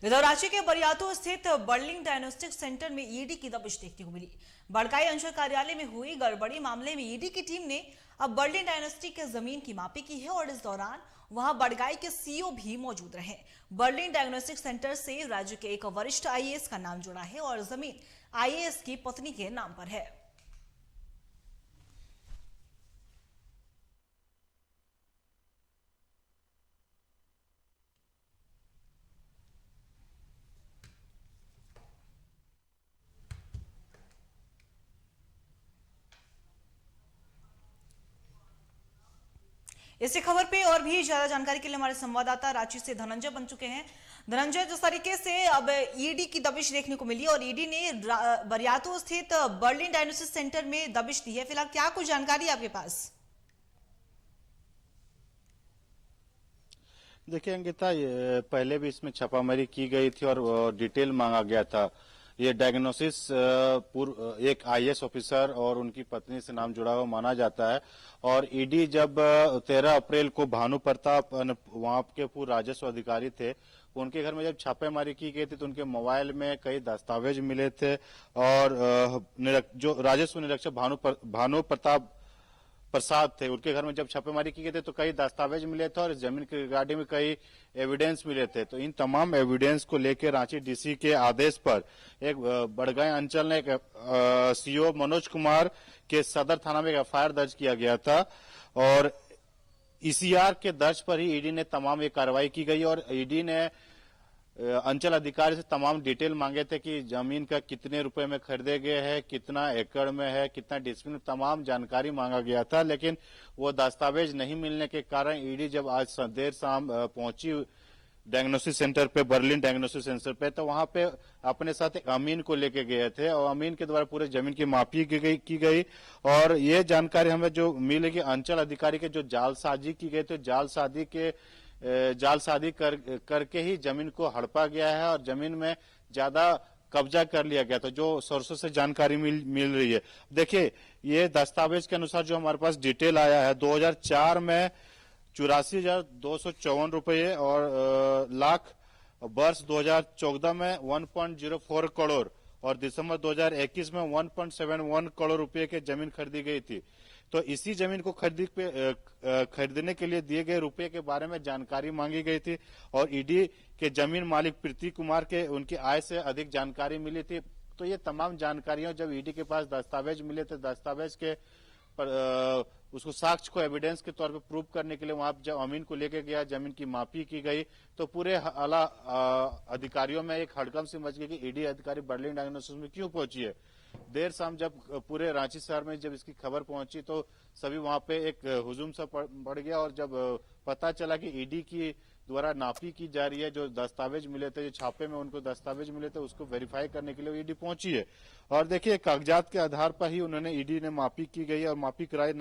इधर रांची के बरियातू स्थित बर्लिंग डायग्नोस्टिक सेंटर में ईडी की दबिश देखने को मिली। बड़काई अंचल कार्यालय में हुई गड़बड़ी मामले में ईडी की टीम ने अब बर्लिंग डायग्नोस्टिक के जमीन की मापी की है और इस दौरान वहां बड़काई के सीईओ भी मौजूद रहे। बर्लिंग डायग्नोस्टिक सेंटर से राज्य के एक वरिष्ठ आईएएस का नाम जुड़ा है और जमीन आईएएस की पत्नी के नाम पर है। इसी खबर पे और भी ज्यादा जानकारी के लिए हमारे संवाददाता रांची से धनंजय बन चुके हैं। धनंजय, जिस तरीके से अब ईडी की दबिश देखने को मिली और ईडी ने बरियातू स्थित बर्लिन डायग्नोस्टिक सेंटर में दबिश दी है, फिलहाल क्या कुछ जानकारी आपके पास? देखिए अंकिता, ये पहले भी इसमें छापामारी की गई थी और डिटेल मांगा गया था। ये डायग्नोसिस पूर्व एक आईएएस ऑफिसर और उनकी पत्नी से नाम जुड़ा हुआ माना जाता है। और ईडी जब 13 अप्रैल को भानु प्रताप वहां के पूर्व राजस्व अधिकारी थे, उनके घर में जब छापेमारी की गई थी तो उनके मोबाइल में कई दस्तावेज मिले थे। और जो राजस्व निरीक्षक भानु प्रताप प्रसाद थे, उनके घर में जब छापेमारी की गई थी तो कई दस्तावेज मिले थे और इस जमीन के रिगार्डिंग में कई एविडेंस मिले थे। तो इन तमाम एविडेंस को लेकर रांची डीसी के आदेश पर एक बड़गांव अंचल ने एक सीओ मनोज कुमार के सदर थाना में एक एफआईआर दर्ज किया गया था और ईसीआर के दर्ज पर ही ईडी ने तमाम ये कार्रवाई की गई। और ईडी ने अंचल अधिकारी से तमाम डिटेल मांगे थे कि जमीन का कितने रुपए में खरीदे गए हैं, कितना एकड़ में है, कितना डिस्ट्रिक्ट, तमाम जानकारी मांगा गया था। लेकिन वो दस्तावेज नहीं मिलने के कारण ईडी जब आज देर शाम पहुंची डायग्नोसिस सेंटर पे, बर्लिन डायग्नोसिस सेंटर पे, तो वहां पे अपने साथ एक अमीन को लेके गए थे और अमीन के द्वारा पूरे जमीन की मापी की गई। और ये जानकारी हमें जो मिली कि अंचल अधिकारी के जो जालसाजी की गई, तो जालसाजी करके ही जमीन को हड़पा गया है और जमीन में ज्यादा कब्जा कर लिया गया था, जो सोर्सों से जानकारी मिल रही है। देखिए, ये दस्तावेज के अनुसार जो हमारे पास डिटेल आया है, 2004 में 84,254 रुपये और लाख, वर्ष 2014 में 1.04 करोड़ और दिसंबर 2021 में 1.71 करोड़ रुपए के जमीन खरीदी गई थी। तो इसी जमीन को खरीदने के लिए दिए गए रुपए के बारे में जानकारी मांगी गई थी और ईडी के जमीन मालिक प्रीति कुमार के उनकी आय से अधिक जानकारी मिली थी। तो ये तमाम जानकारियां जब ईडी के पास दस्तावेज मिले थे, दस्तावेज के पर उसको साक्ष्य को एविडेंस के तौर पे प्रूव करने के लिए वहां जब अमीन को लेके गया, जमीन की मापी की गई, तो पूरे आला अधिकारियों में एक हड़कंप सी मच गई कि ईडी अधिकारी बर्लिन डायग्नोसिस में क्यों पहुंची है। देर शाम जब पूरे रांची शहर में जब इसकी खबर पहुंची तो सभी वहां पे एक हुजूम सा पड़ गया। और जब पता चला कि ईडी की द्वारा नापी की जा रही है, जो दस्तावेज मिले थे, जो छापे में उनको दस्तावेज मिले थे, उसको वेरीफाई करने के लिए ईडी पहुंची है। और देखिए, कागजात के आधार पर ही उन्होंने ईडी ने मापी की गई और मापी कराई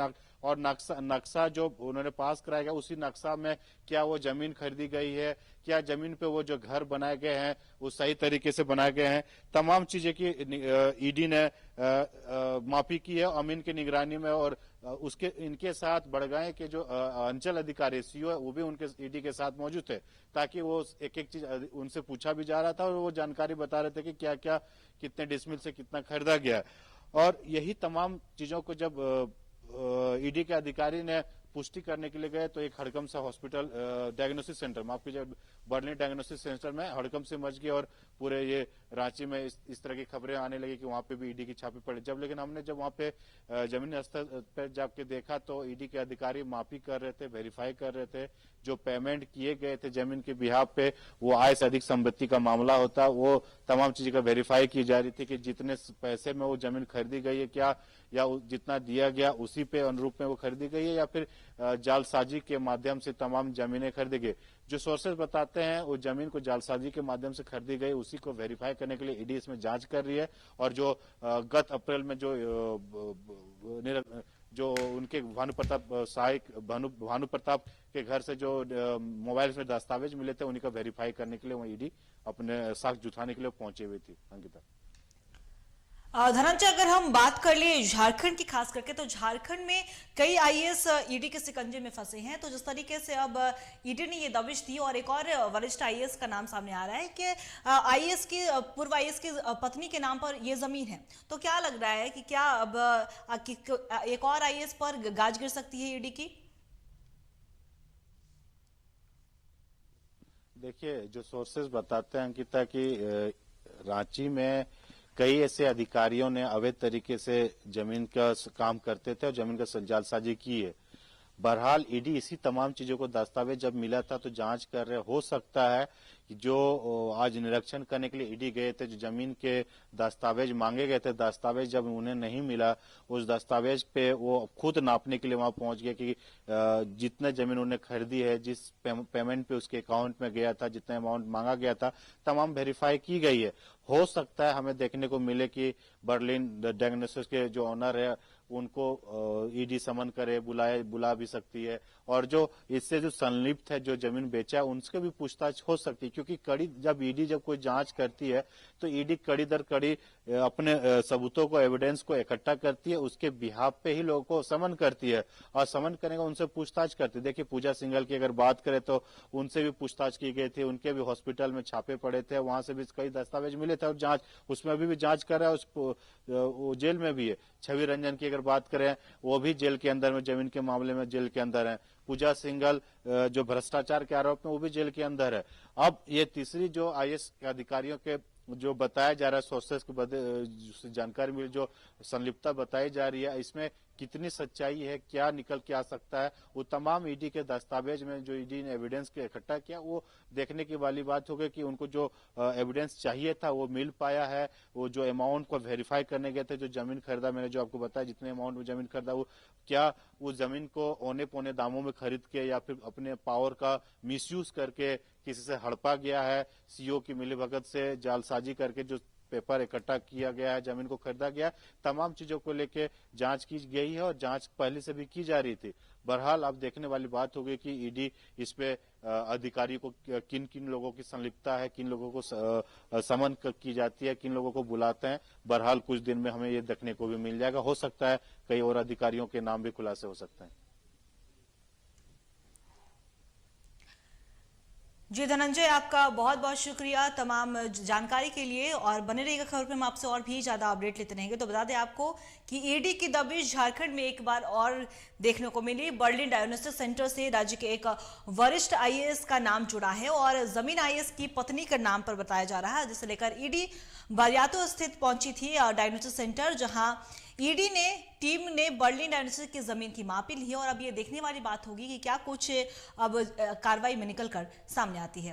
और नक्शा जो उन्होंने पास कराया गया, उसी नक्शा में क्या वो जमीन खरीदी गई है, क्या जमीन पे वो जो घर बनाए गए हैं वो सही तरीके से बनाए गए हैं, तमाम चीजें की ईडी ने मापी की है अमीन की निगरानी में। और उसके इनके साथ बड़गांव के जो अंचल अधिकारी सीओ है, वो भी उनके ईडी के साथ मौजूद थे, ताकि वो एक एक चीज उनसे पूछा भी जा रहा था और वो जानकारी बता रहे थे कि क्या क्या कितने डिसमिल से कितना खरीदा गया। और यही तमाम चीजों को जब ईडी के अधिकारी ने पुष्टि करने के लिए गए तो एक हड़कंप सा हॉस्पिटल डायग्नोसिस सेंटर, माफ कीजिए, बर्लिन डायग्नोसिस सेंटर में हड़कंप से मच गई और पूरे ये रांची में इस तरह की खबरें आने लगी कि वहां पे भी ईडी की छापी पड़ी। लेकिन हमने जब वहां पे जमीनी स्तर पर जाके देखा तो ईडी के अधिकारी मापी कर रहे थे, वेरीफाई कर रहे थे, जो पेमेंट किए गए थे जमीन के बिहाफ पे, वो आय से अधिक संपत्ति का मामला होता, वो तमाम चीजें का वेरीफाई की जा रही थी कि जितने पैसे में वो जमीन खरीदी गई है, क्या या जितना दिया गया उसी पे अनुरूप में वो खरीदी गई है या फिर जालसाजी के माध्यम से तमाम जमीनें खरीदी गई। जो सोर्सेज बताते हैं वो जमीन को जालसाजी के माध्यम से खरीदी गई, उसी को वेरीफाई करने के लिए ईडी इसमें जांच कर रही है। और जो गत अप्रैल में जो उनके भानु प्रताप के घर से जो मोबाइल में दस्तावेज मिले थे, उन्हीं का वेरीफाई करने के लिए वो ईडी अपने साक्ष्य जुटाने के लिए पहुंची हुई थी। अंकिता, धनंजय, अगर हम बात कर ले झारखंड की खास करके, तो झारखंड में कई आईएएस ईडी के शिकंजे में फंसे हैं। तो जिस तरीके से अब ईडी ने ये दबिश दी और एक और वरिष्ठ आईएएस का नाम सामने आ रहा है कि आईएएस की पूर्व आईएएस की पत्नी के नाम पर ये जमीन है, तो क्या लग रहा है कि क्या अब एक और आईएएस पर गाज गिर सकती है ईडी की? देखिए, जो सोर्सेज बताते हैं अंकिता कि रांची में कई ऐसे अधिकारियों ने अवैध तरीके से जमीन का काम करते थे और जमीन का जालसाजी की है। बहरहाल ईडी इसी तमाम चीजों को दस्तावेज जब मिला था तो जांच कर रहे। हो सकता है कि जो आज निरीक्षण करने के लिए ईडी गए थे, जो जमीन के दस्तावेज मांगे गए थे, दस्तावेज जब उन्हें नहीं मिला, उस दस्तावेज पे वो खुद नापने के लिए वहां पहुंच गए कि जितने जमीन उन्हें खरीदी है, जिस पेमेंट पे उसके अकाउंट में गया था, जितना अमाउंट मांगा गया था, तमाम वेरीफाई की गई है। हो सकता है हमें देखने को मिले कि बर्लिन डायग्नोस्टिक्स के जो ऑनर है उनको ईडी समन करे, बुला भी सकती है, और जो इससे जो संलिप्त है, जो जमीन बेचा है, उनसे भी पूछताछ हो सकती है। क्योंकि जब ईडी कोई जांच करती है तो ईडी कड़ी दर कड़ी अपने सबूतों को, एविडेंस को इकट्ठा करती है, उसके बिहाफ पे ही लोगों को समन करती है और समन करने का उनसे पूछताछ करती है। देखिए, पूजा सिंघल की अगर बात करें तो उनसे भी पूछताछ की गई थी, उनके भी हॉस्पिटल में छापे पड़े थे, वहां से भी कई दस्तावेज मिले थे और जांच उसमें अभी भी जांच कर रहा है, वो जेल में भी है। छवि रंजन की अगर बात करें, वो भी जेल के अंदर में, जमीन के मामले में जेल के अंदर है। पूजा सिंघल जो भ्रष्टाचार के आरोप में, वो भी जेल के अंदर है। अब ये तीसरी जो आईएएस अधिकारियों के जो बताया जा रहा है, सोर्सेस की जानकारी मिली, जो संलिप्तता बताई जा रही है, इसमें कितनी सच्चाई है, क्या निकल के आ सकता है, वो तमाम ईडी के दस्तावेज में जो ईडी ने एविडेंस के इकट्ठा किया, वो देखने की वाली बात होगी कि उनको जो एविडेंस चाहिए था वो मिल पाया है। वो जो अमाउंट को वेरीफाई करने गए थे, जो जमीन खरीदा, मैंने जो आपको बताया जितने अमाउंट में जमीन खरीदा, वो क्या उस जमीन को औने पौने दामों में खरीद के या फिर अपने पावर का मिसयूज करके किसी से हड़पा गया है, सीओ की मिलीभगत से जालसाजी करके जो पेपर इकट्ठा किया गया है, जमीन को खरीदा गया है, तमाम चीजों को लेके जांच की गई है और जांच पहले से भी की जा रही थी। बहरहाल अब देखने वाली बात होगी कि ईडी इस पे अधिकारी को किन किन लोगों की संलिप्तता है, किन लोगों को समन की जाती है, किन लोगों को बुलाते हैं। बहरहाल कुछ दिन में हमें ये देखने को भी मिल जाएगा। हो सकता है कई और अधिकारियों के नाम भी खुलासे हो सकते हैं। जी धनंजय, आपका बहुत बहुत शुक्रिया तमाम जानकारी के लिए, और बने रहिएगा खबर पे, हम आपसे और भी ज्यादा अपडेट लेते रहेंगे। तो बता दें आपको कि ईडी की दबिश झारखंड में एक बार और देखने को मिली। बर्लिन डायग्नोस्टिक सेंटर से राज्य के एक वरिष्ठ आईएएस का नाम जुड़ा है और जमीन आईएएस की पत्नी का नाम पर बताया जा रहा है, जिसे लेकर ईडी बारियातो स्थित पहुंची थी डायग्नोस्टिक सेंटर, जहां ईडी ने टीम ने बर्लिन डायग्नोस्टिक की जमीन की मापी ली है। और अब ये देखने वाली बात होगी कि क्या कुछ अब कार्रवाई में निकल कर सामने आती है।